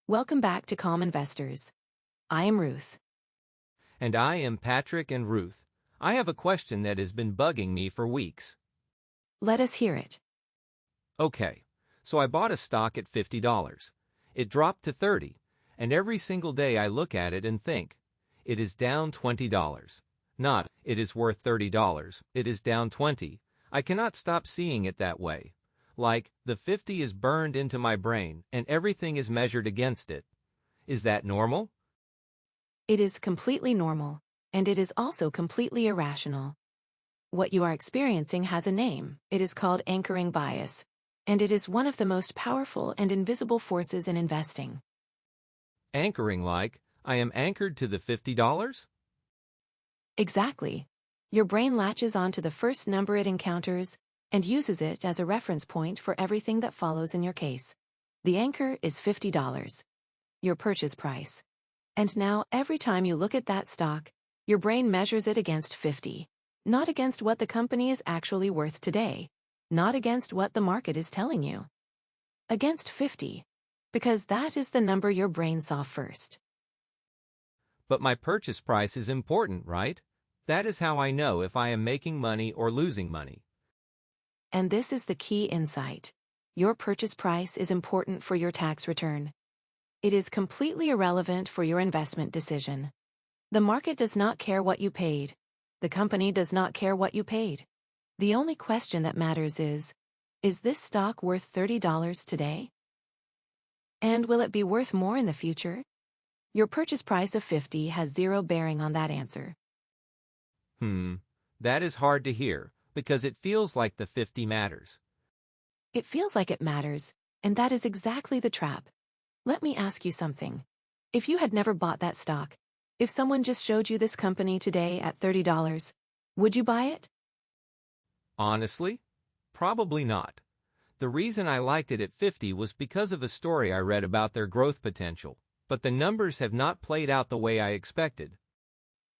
Welcome back to Calm Investors. I am Ruth. And I am Patrick and Ruth. I have a question that has been bugging me for weeks. Let us hear it. Okay, so I bought a stock at $50. It dropped to $30, and every single day I look at it and think, it is down $20. Not, it is worth $30, it is down 20. I cannot stop seeing it that way. Like, the 50 is burned into my brain and everything is measured against it. Is that normal? It is completely normal, and it is also completely irrational. What you are experiencing has a name. It is called anchoring bias, and it is one of the most powerful and invisible forces in investing. Anchoring like, I am anchored to the $50? Exactly. Your brain latches onto the first number it encounters and uses it as a reference point for everything that follows in your case. The anchor is $50, your purchase price. And now, every time you look at that stock, your brain measures it against 50, not against what the company is actually worth today, not against what the market is telling you. Against 50, because that is the number your brain saw first. But my purchase price is important, right? That is how I know if I am making money or losing money. And this is the key insight. Your purchase price is important for your tax return. It is completely irrelevant for your investment decision. The market does not care what you paid. The company does not care what you paid. The only question that matters is this stock worth $30 today? And will it be worth more in the future? Your purchase price of 50 has zero bearing on that answer. That is hard to hear, because it feels like the 50 matters. It feels like it matters, and that is exactly the trap. Let me ask you something. If you had never bought that stock, if someone just showed you this company today at $30, would you buy it? Honestly, probably not. The reason I liked it at 50 was because of a story I read about their growth potential, but the numbers have not played out the way I expected.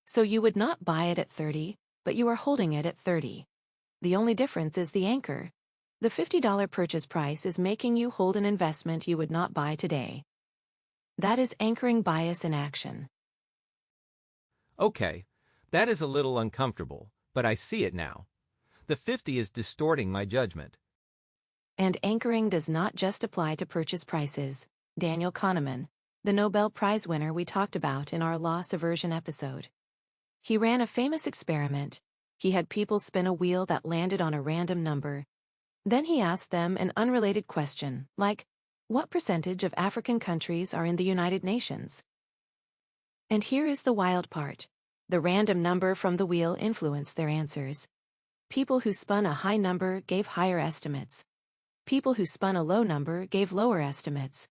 So you would not buy it at 30, but you are holding it at 30. The only difference is the anchor. The $50 purchase price is making you hold an investment you would not buy today. That is anchoring bias in action. Okay, that is a little uncomfortable, but I see it now. The 50 is distorting my judgment. And anchoring does not just apply to purchase prices. Daniel Kahneman, the Nobel Prize winner we talked about in our loss aversion episode. He ran a famous experiment. He had people spin a wheel that landed on a random number. Then he asked them an unrelated question, like, what percentage of African countries are in the United Nations? And here is the wild part. The random number from the wheel influenced their answers. People who spun a high number gave higher estimates. People who spun a low number gave lower estimates.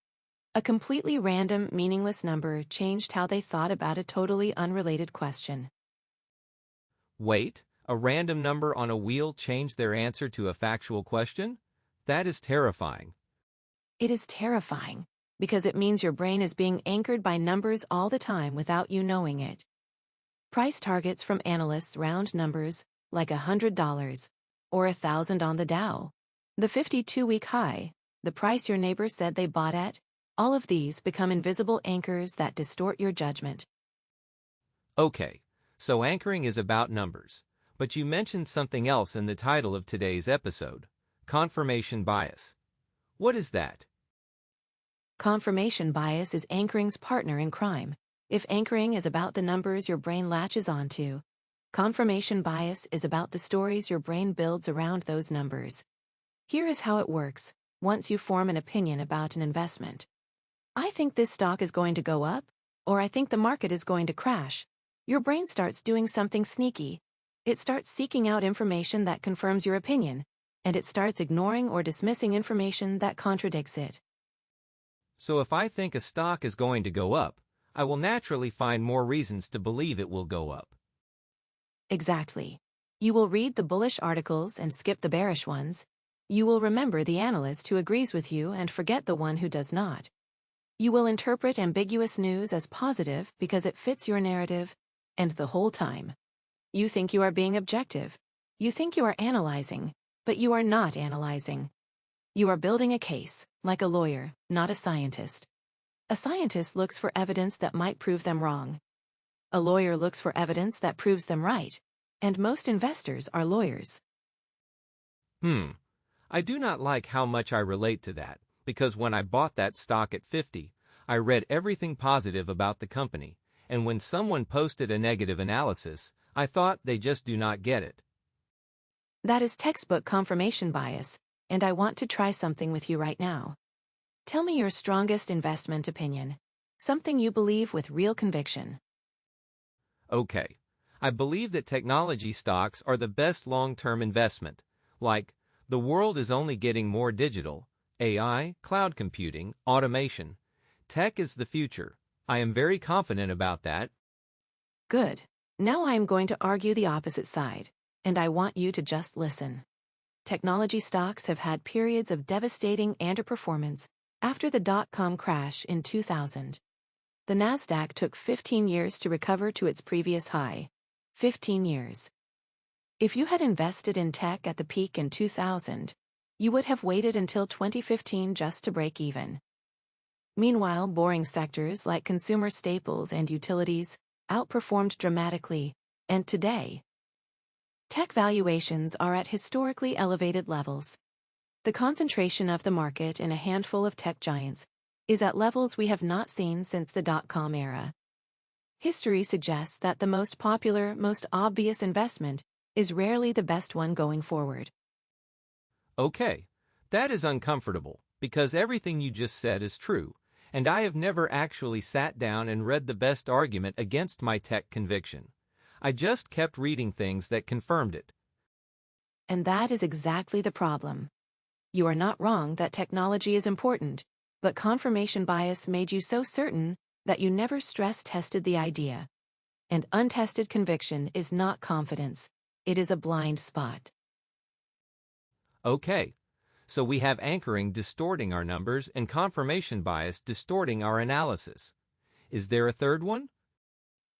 A completely random, meaningless number changed how they thought about a totally unrelated question. Wait, a random number on a wheel changed their answer to a factual question? That is terrifying. It is terrifying, because it means your brain is being anchored by numbers all the time without you knowing it. Price targets from analysts round numbers, like $100, or 1,000 on the Dow. The 52-week high, the price your neighbor said they bought at, all of these become invisible anchors that distort your judgment. Okay, so anchoring is about numbers, but you mentioned something else in the title of today's episode, confirmation bias. What is that? Confirmation bias is anchoring's partner in crime. If anchoring is about the numbers your brain latches onto, confirmation bias is about the stories your brain builds around those numbers. Here is how it works, once you form an opinion about an investment. I think this stock is going to go up, or I think the market is going to crash. Your brain starts doing something sneaky. It starts seeking out information that confirms your opinion, and it starts ignoring or dismissing information that contradicts it. So if I think a stock is going to go up, I will naturally find more reasons to believe it will go up. Exactly. You will read the bullish articles and skip the bearish ones. You will remember the analyst who agrees with you and forget the one who does not. You will interpret ambiguous news as positive because it fits your narrative, and the whole time, you think you are being objective. You think you are analyzing, but you are not analyzing. You are building a case, like a lawyer, not a scientist. A scientist looks for evidence that might prove them wrong. A lawyer looks for evidence that proves them right. And most investors are lawyers. I do not like how much I relate to that, because when I bought that stock at 50, I read everything positive about the company, and when someone posted a negative analysis, I thought they just do not get it. That is textbook confirmation bias, and I want to try something with you right now. Tell me your strongest investment opinion. Something you believe with real conviction. Okay. I believe that technology stocks are the best long-term investment. Like, the world is only getting more digital. AI, cloud computing, automation. Tech is the future. I am very confident about that. Good. Now I am going to argue the opposite side, and I want you to just listen. Technology stocks have had periods of devastating underperformance after the dot-com crash in 2000. The Nasdaq took 15 years to recover to its previous high. 15 years. If you had invested in tech at the peak in 2000, you would have waited until 2015 just to break even. Meanwhile, boring sectors like consumer staples and utilities outperformed dramatically, and today, tech valuations are at historically elevated levels. The concentration of the market in a handful of tech giants is at levels we have not seen since the dot-com era. History suggests that the most popular, most obvious investment is rarely the best one going forward. Okay. That is uncomfortable, because everything you just said is true, and I have never actually sat down and read the best argument against my tech conviction. I just kept reading things that confirmed it. And that is exactly the problem. You are not wrong that technology is important, but confirmation bias made you so certain that you never stress-tested the idea. And untested conviction is not confidence. It is a blind spot. Okay. So we have anchoring distorting our numbers and confirmation bias distorting our analysis. Is there a third one?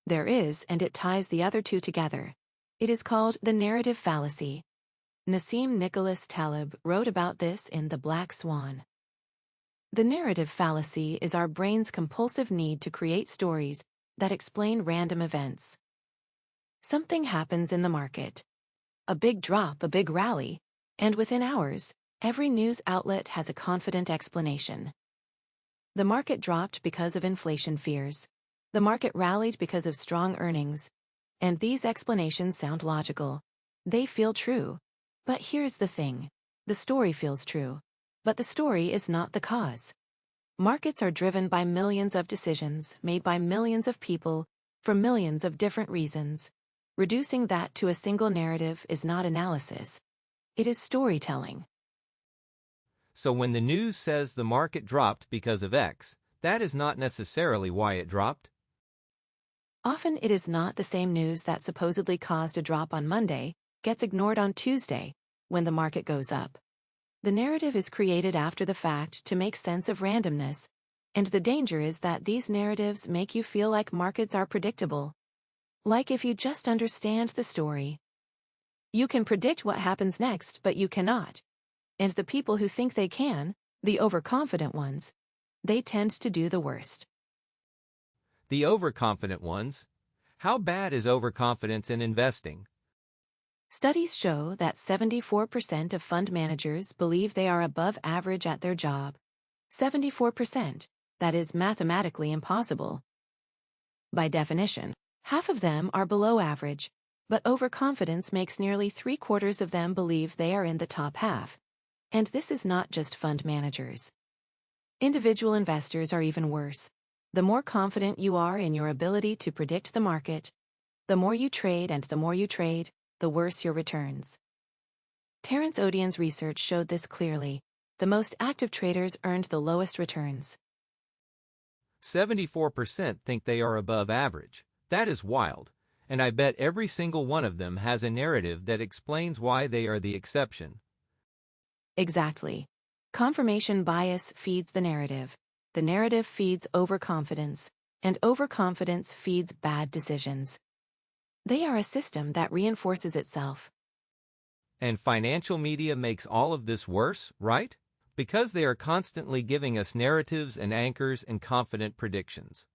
There is, and it ties the other two together. It is called the narrative fallacy. Nassim Nicholas Taleb wrote about this in The Black Swan. The narrative fallacy is our brain's compulsive need to create stories that explain random events. Something happens in the market. A big drop, a big rally, and within hours, every news outlet has a confident explanation. The market dropped because of inflation fears. The market rallied because of strong earnings. And these explanations sound logical. They feel true. But here's the thing. The story feels true. But the story is not the cause. Markets are driven by millions of decisions made by millions of people for millions of different reasons. Reducing that to a single narrative is not analysis. It is storytelling. So when the news says the market dropped because of X, that is not necessarily why it dropped. Often it is not the same news that supposedly caused a drop on Monday, gets ignored on Tuesday, when the market goes up. The narrative is created after the fact to make sense of randomness, and the danger is that these narratives make you feel like markets are predictable. Like if you just understand the story. You can predict what happens next, but you cannot. And the people who think they can, the overconfident ones, they tend to do the worst. The overconfident ones? How bad is overconfidence in investing? Studies show that 74% of fund managers believe they are above average at their job. 74%, that is mathematically impossible. By definition, half of them are below average, but overconfidence makes nearly 3/4 of them believe they are in the top half. And this is not just fund managers. Individual investors are even worse. The more confident you are in your ability to predict the market, the more you trade, and the more you trade, the worse your returns. Terence Odian's research showed this clearly. The most active traders earned the lowest returns. 74% think they are above average. That is wild, and I bet every single one of them has a narrative that explains why they are the exception. Exactly. Confirmation bias feeds the narrative feeds overconfidence, and overconfidence feeds bad decisions. They are a system that reinforces itself. And financial media makes all of this worse, right? Because they are constantly giving us narratives and anchors and confident predictions.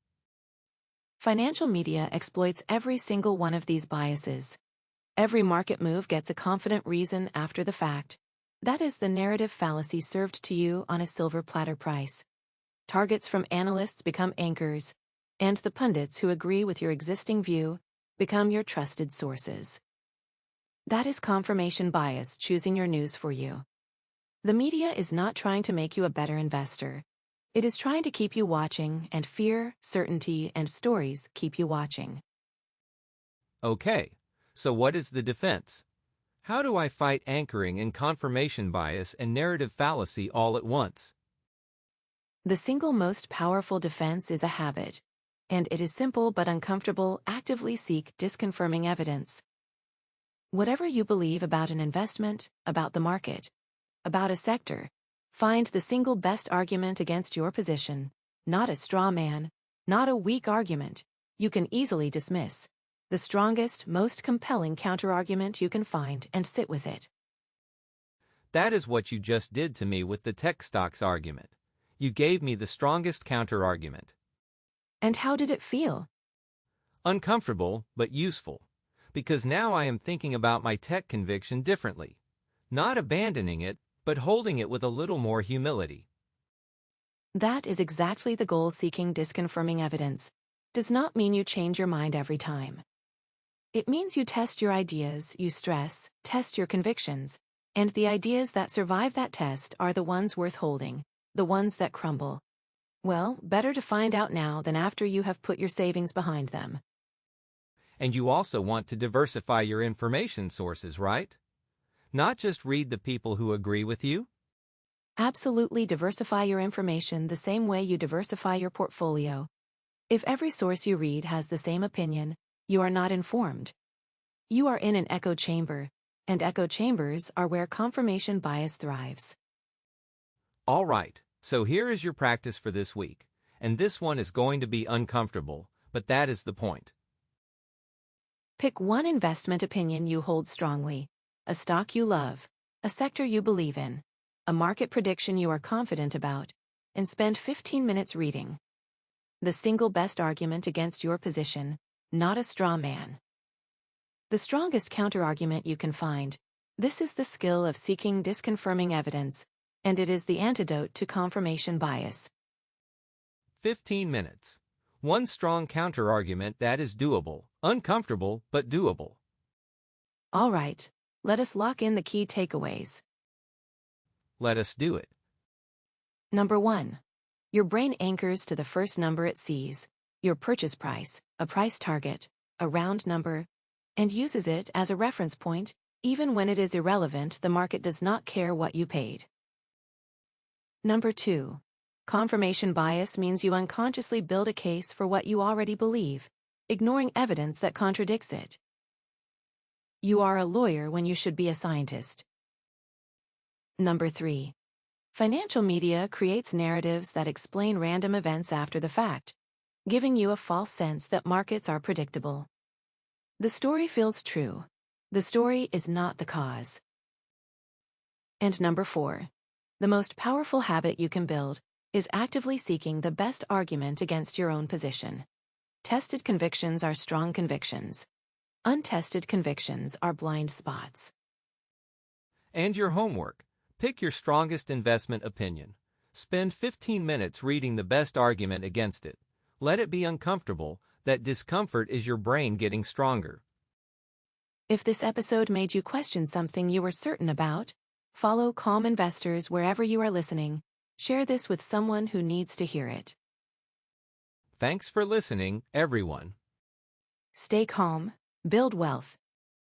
Financial media exploits every single one of these biases. Every market move gets a confident reason after the fact. That is the narrative fallacy served to you on a silver platter price. Targets from analysts become anchors, and the pundits who agree with your existing view become your trusted sources. That is confirmation bias choosing your news for you. The media is not trying to make you a better investor. It is trying to keep you watching, and fear, certainty, and stories keep you watching. Okay, so what is the defense? How do I fight anchoring and confirmation bias and narrative fallacy all at once? The single most powerful defense is a habit. And it is simple but uncomfortable. Actively seek disconfirming evidence. Whatever you believe about an investment, about the market, about a sector, find the single best argument against your position, not a straw man, not a weak argument you can easily dismiss. The strongest, most compelling counterargument you can find, and sit with it. That is what you just did to me with the tech stocks argument. You gave me the strongest counterargument. And how did it feel? Uncomfortable, but useful. Because now I am thinking about my tech conviction differently. Not abandoning it, but holding it with a little more humility. That is exactly the goal. Seeking disconfirming evidence does not mean you change your mind every time. It means you test your ideas, you test your convictions, and the ideas that survive that test are the ones worth holding, the ones that crumble. Well, better to find out now than after you have put your savings behind them. And you also want to diversify your information sources, right? Not just read the people who agree with you? Absolutely, diversify your information the same way you diversify your portfolio. If every source you read has the same opinion, you are not informed. You are in an echo chamber, and echo chambers are where confirmation bias thrives. All right, so here is your practice for this week, and this one is going to be uncomfortable, but that is the point. Pick one investment opinion you hold strongly, a stock you love, a sector you believe in, a market prediction you are confident about, and spend 15 minutes reading. The single best argument against your position, not a straw man. The strongest counterargument you can find. This is the skill of seeking disconfirming evidence, and it is the antidote to confirmation bias. 15 minutes. One strong counterargument that is doable, uncomfortable, but doable. All right, let us lock in the key takeaways. Let us do it. Number 1. Your brain anchors to the first number it sees, your purchase price, a price target, a round number, and uses it as a reference point. Even when it is irrelevant, the market does not care what you paid. Number 2. Confirmation bias means you unconsciously build a case for what you already believe, ignoring evidence that contradicts it. You are a lawyer when you should be a scientist. Number 3. Financial media creates narratives that explain random events after the fact, giving you a false sense that markets are predictable. The story feels true. The story is not the cause. And number 4. The most powerful habit you can build is actively seeking the best argument against your own position. Tested convictions are strong convictions. Untested convictions are blind spots. And your homework. Pick your strongest investment opinion. Spend 15 minutes reading the best argument against it. Let it be uncomfortable. That discomfort is your brain getting stronger. If this episode made you question something you were certain about, follow Calm Investors wherever you are listening. Share this with someone who needs to hear it. Thanks for listening, everyone. Stay calm, build wealth,